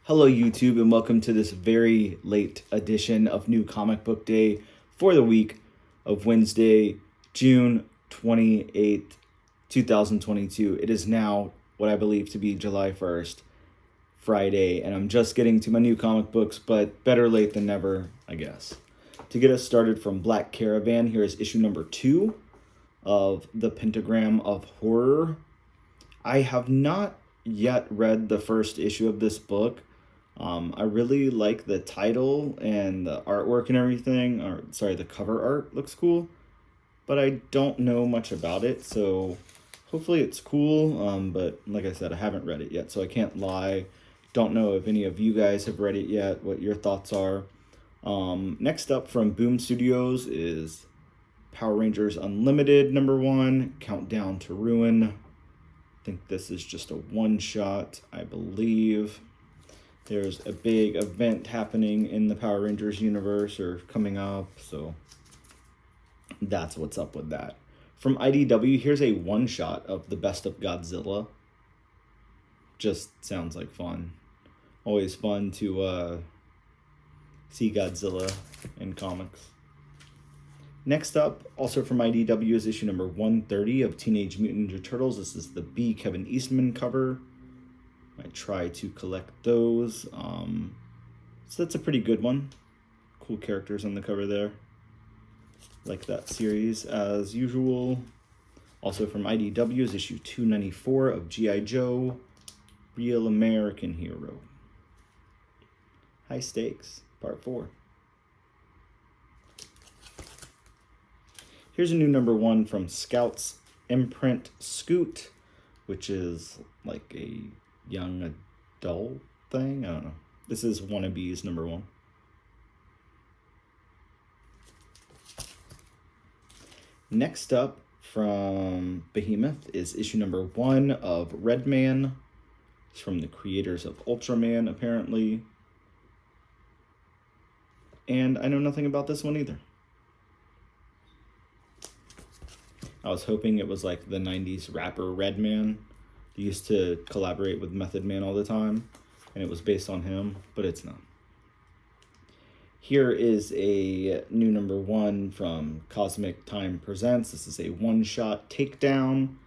Hello YouTube and welcome to this very late edition of New Comic Book Day for the week of Wednesday, June 28th, 2022. It is now what I believe to be July 1st, Friday, and I'm just getting to my new comic books, but better late than never, I guess. To get us started from Black Caravan, here is issue number 2 of The Pentagram of Horror. I have not yet read the first issue of this book. I really like the title and the artwork and everything. The cover art looks cool, but I don't know much about it, so hopefully it's cool. But like I said, I haven't read it yet, so I can't lie. Don't know if any of you guys have read it yet, what your thoughts are. Next up from Boom Studios is Power Rangers Unlimited #1, Countdown to Ruin. I think this is just a one-shot, I believe. There's a big event happening in the Power Rangers universe or coming up, so that's what's up with that. From IDW, here's a one-shot of The Best of Godzilla. Just sounds like fun. Always fun to see Godzilla in comics. Next up, also from IDW, is issue number 130 of Teenage Mutant Ninja Turtles. This is the B. Kevin Eastman cover. I try to collect those. So that's a pretty good one. Cool characters on the cover there. Like that series as usual. Also from IDW is issue 294 of G.I. Joe, Real American Hero. High Stakes, Part 4. Here's a new #1 from Scout's imprint, Scoot, which is like a young adult thing. I don't know. This is Wannabe's #1. Next up from Behemoth is issue #1 of Redman. It's from the creators of Ultraman, apparently. And I know nothing about this one either. I was hoping it was like the 90s rapper Redman. He used to collaborate with Method Man all the time, and it was based on him, but it's not. Here is a new #1 from Cosmic Time Presents. This is a one-shot takedown.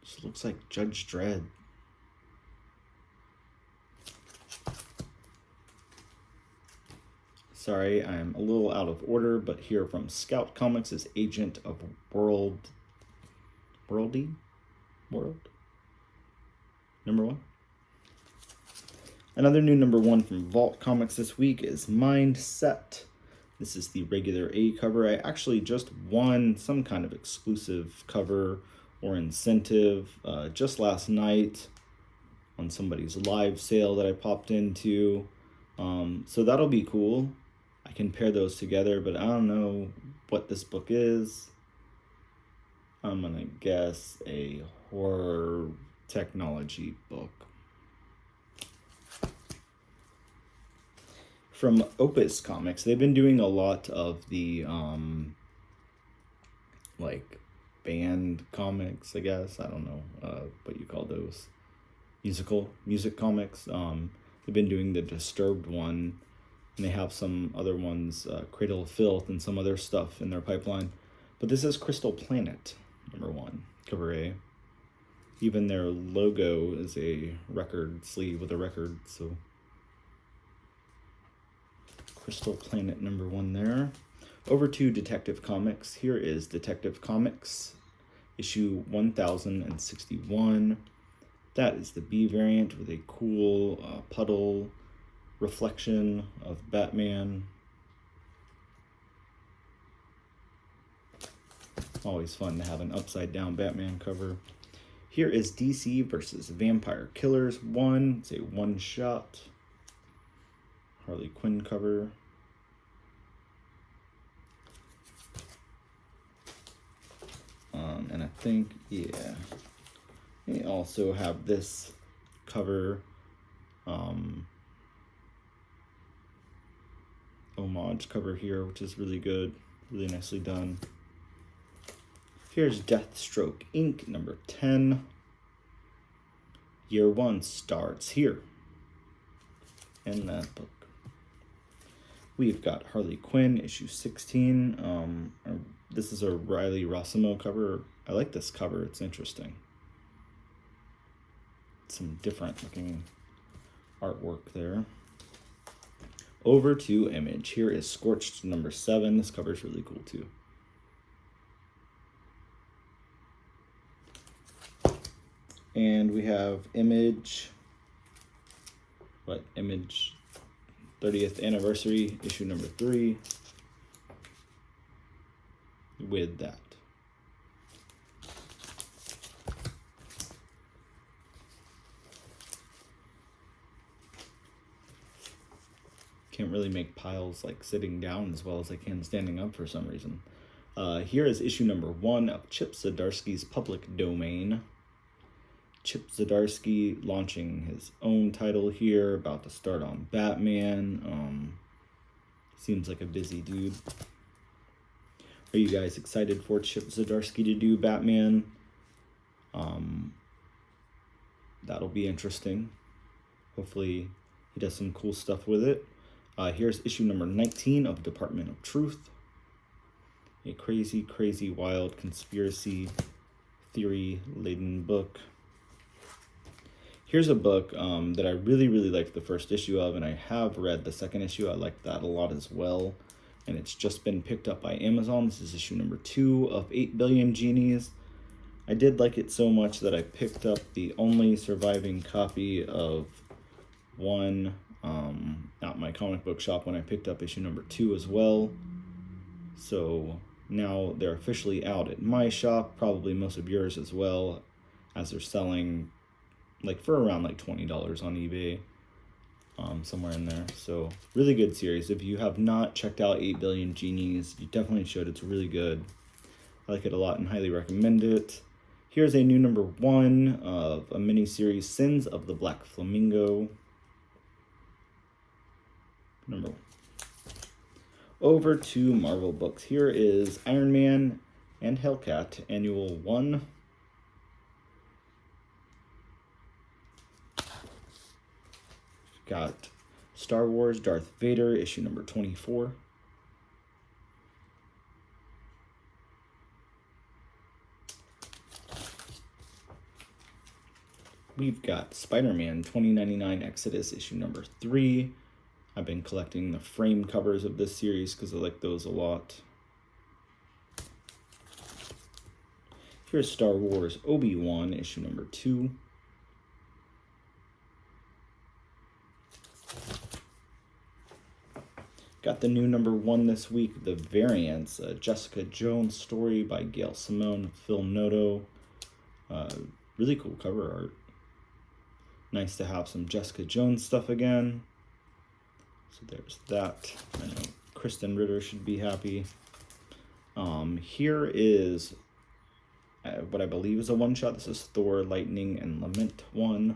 This looks like Judge Dredd. Sorry, I'm a little out of order, but here from Scout Comics is Agent of World #1. Another new #1 from Vault Comics this week is Mindset. This is the regular A cover. I actually just won some kind of exclusive cover or incentive just last night on somebody's live sale that I popped into. So that'll be cool. I can pair those together, but I don't know what this book is. I'm gonna guess a horror technology book. From Opus Comics, they've been doing a lot of the like band comics, I guess. I don't know what you call those. Music comics. They've been doing the Disturbed one, and they have some other ones, Cradle of Filth and some other stuff in their pipeline. But this is Crystal Planet #1, cover A. Even their logo is a record sleeve with a record, so Crystal Planet #1 there. Over to Detective Comics. Here is Detective Comics, issue 1061. That is the B variant with a cool puddle reflection of Batman. Always fun to have an upside down Batman cover. Here is DC versus Vampire Killers 1. It's a one-shot Harley Quinn cover. And I think, yeah, they also have this cover homage cover here, which is really good, really nicely done. Here's Deathstroke Inc. #10. Year 1 starts here. in that book. We've got Harley Quinn, issue 16. This is a Riley Rossimo cover. I like this cover. It's interesting. Some different looking artwork there. Over to Image. Here is Scorched number 7. This cover is really cool too. And we have Image, Image 30th anniversary, issue number 3, with that. Can't really make piles like sitting down as well as I can standing up for some reason. Here is issue number 1 of Chip Zdarsky's Public Domain. Chip Zdarsky launching his own title here, about to start on Batman. Seems like a busy dude. Are you guys excited for Chip Zdarsky to do Batman? That'll be interesting. Hopefully he does some cool stuff with it. Here's issue number 19 of Department of Truth. A crazy, crazy, wild conspiracy theory-laden book. Here's a book that I really, really liked the first issue of, and I have read the second issue. I like that a lot as well, and it's just been picked up by Amazon. This is issue number 2 of 8 Billion Genies. I did like it so much that I picked up the only surviving copy of 1 at my comic book shop when I picked up issue number 2 as well. So now they're officially out at my shop, probably most of yours as well, as they're selling like for around like $20 on eBay, somewhere in there. So really good series. If you have not checked out 8 Billion Genies, you definitely should. It's really good. I like it a lot and highly recommend it. Here's a new number 1 of a mini-series, Sins of the Black Flamingo. Number 1. Over to Marvel books. Here is Iron Man and Hellcat, Annual 1. Got Star Wars Darth Vader, issue number 24. We've got Spider-Man 2099 Exodus, issue number 3. I've been collecting the frame covers of this series because I like those a lot. Here's Star Wars Obi-Wan, issue number 2. Got the new number 1 this week, The Variants, a Jessica Jones story by Gail Simone, Phil Noto. Really cool cover art. Nice to have some Jessica Jones stuff again. So there's that. I know Kristen Ritter should be happy. Here is what I believe is a one-shot. This is Thor, Lightning, and Lament 1.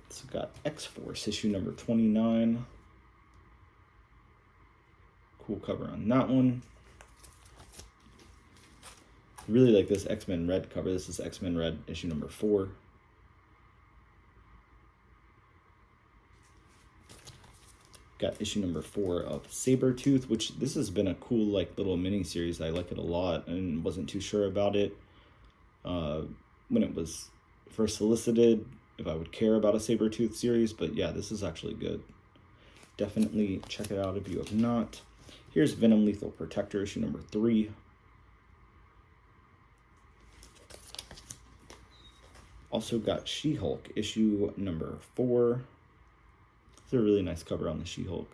It's got X-Force, issue number 29. Cool cover on that one. Really like this X-Men Red cover. This is X-Men Red, issue number 4. Got issue number 4 of Sabretooth, which this has been a cool like little mini series. I like it a lot and wasn't too sure about it when it was first solicited, if I would care about a Sabretooth series, but yeah, this is actually good. Definitely check it out if you have not. Here's Venom Lethal Protector, issue number 3. Also got She-Hulk, issue number 4. It's a really nice cover on the She-Hulk.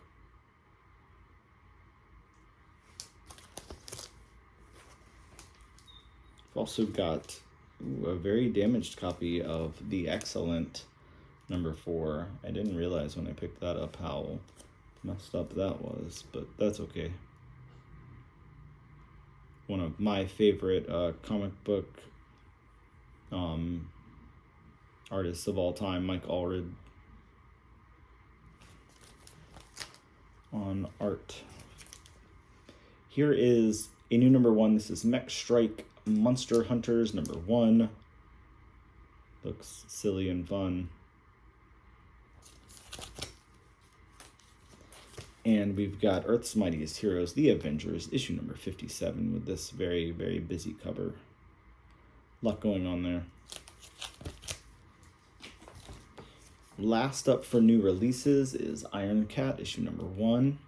I've also got a very damaged copy of The Excellent number 4. I didn't realize when I picked that up how messed up that was, but that's okay. One of my favorite comic book artists of all time, Mike Allred, on art. Here is a new number 1. This is Mech Strike Monster Hunters number 1. Looks silly and fun. And we've got Earth's Mightiest Heroes, The Avengers, issue number 57, with this very, very busy cover. A lot going on there. Last up for new releases is Iron Cat, issue number 1.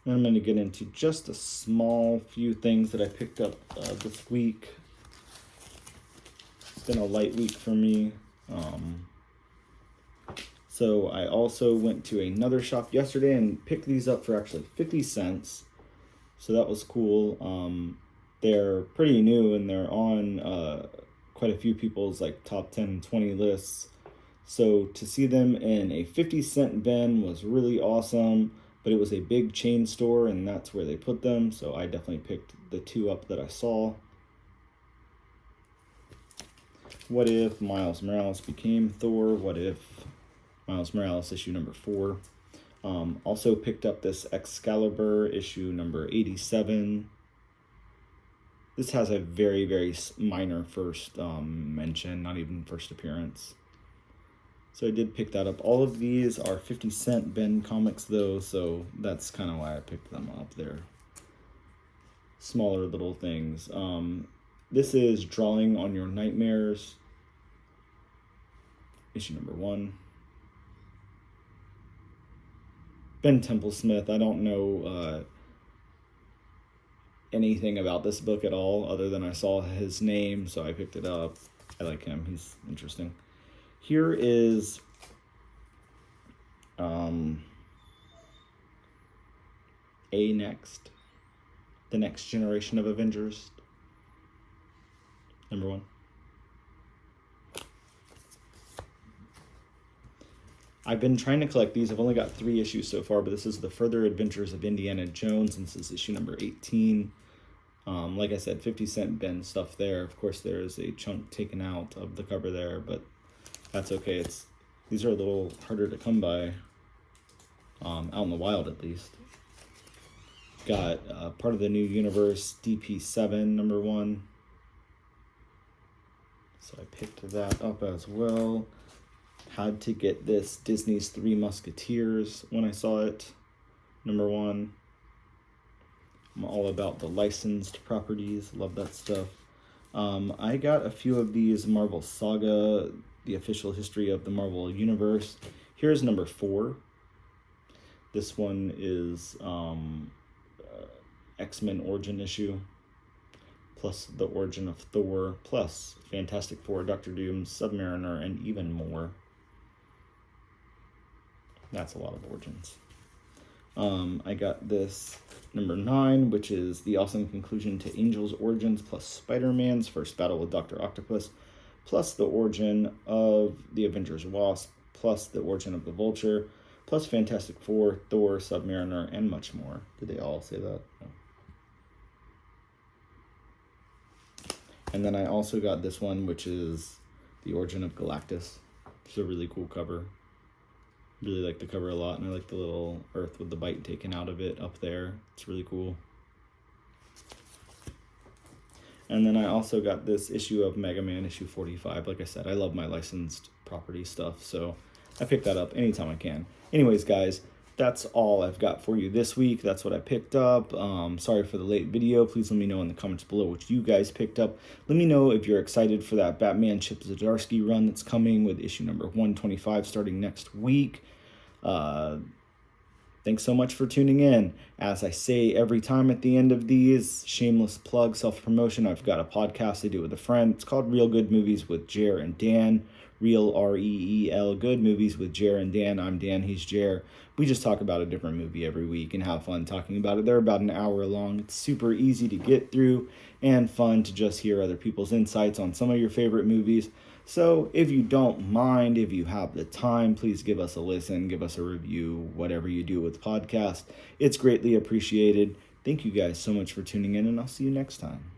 And I'm going to get into just a small few things that I picked up this week. It's been a light week for me. So I also went to another shop yesterday and picked these up for actually 50 cents. So that was cool. They're pretty new and they're on quite a few people's like top 10, 20 lists. So to see them in a 50-cent bin was really awesome, but it was a big chain store and that's where they put them. So I definitely picked the 2 up that I saw. What if Miles Morales became Thor? What if Miles Morales issue number 4? Also picked up this Excalibur issue number 87. This has a very, very minor first mention, not even first appearance. So I did pick that up. All of these are 50-cent bin comics though, so that's kind of why I picked them up. They're smaller little things. This is Drawing on Your Nightmares, issue number 1. Ben Temple-Smith, I don't know anything about this book at all other than I saw his name, so I picked it up. I like him, he's interesting. Here is the next generation of Avengers, number 1. I've been trying to collect these. I've only got 3 issues so far, but this is the Further Adventures of Indiana Jones, and this is issue number 18. Like I said, 50-cent bin stuff there. Of course, there is a chunk taken out of the cover there, but that's okay. These are a little harder to come by, out in the wild at least. Got Part of the New Universe, DP7, number 1. So I picked that up as well. Had to get this Disney's Three Musketeers when I saw it, number 1. I'm all about the licensed properties, love that stuff. I got a few of these Marvel Saga, the official history of the Marvel Universe. Here's number 4. This one is X-Men Origin issue, plus the origin of Thor, plus Fantastic Four, Doctor Doom, Submariner, and even more. That's a lot of origins. I got this number 9, which is the awesome conclusion to Angel's Origins, plus Spider-Man's first battle with Dr. Octopus, plus the origin of the Avengers Wasp, plus the origin of the Vulture, plus Fantastic Four, Thor, Submariner, and much more. Did they all say that? No. And then I also got this one, which is the origin of Galactus. It's a really cool cover. Really like the cover a lot, and I like the little Earth with the bite taken out of it up there. It's really cool. And then I also got this issue of Mega Man, issue 45. Like I said, I love my licensed property stuff, so I pick that up anytime I can. Anyways, guys, that's all I've got for you this week. That's what I picked up. Sorry for the late video. Please let me know in the comments below what you guys picked up. Let me know if you're excited for that Batman Chip Zdarsky run that's coming with issue number 125 starting next week. Thanks so much for tuning in. As I say every time at the end of these, shameless plug, self-promotion, I've got a podcast I do with a friend. It's called Real Good Movies with Jer and Dan. Real, R-E-E-L, Good Movies with Jer and Dan. I'm Dan, he's Jer. We just talk about a different movie every week and have fun talking about it. They're about an hour long. It's super easy to get through and fun to just hear other people's insights on some of your favorite movies. So if you don't mind, if you have the time, please give us a listen, give us a review, whatever you do with podcasts. It's greatly appreciated. Thank you guys so much for tuning in, and I'll see you next time.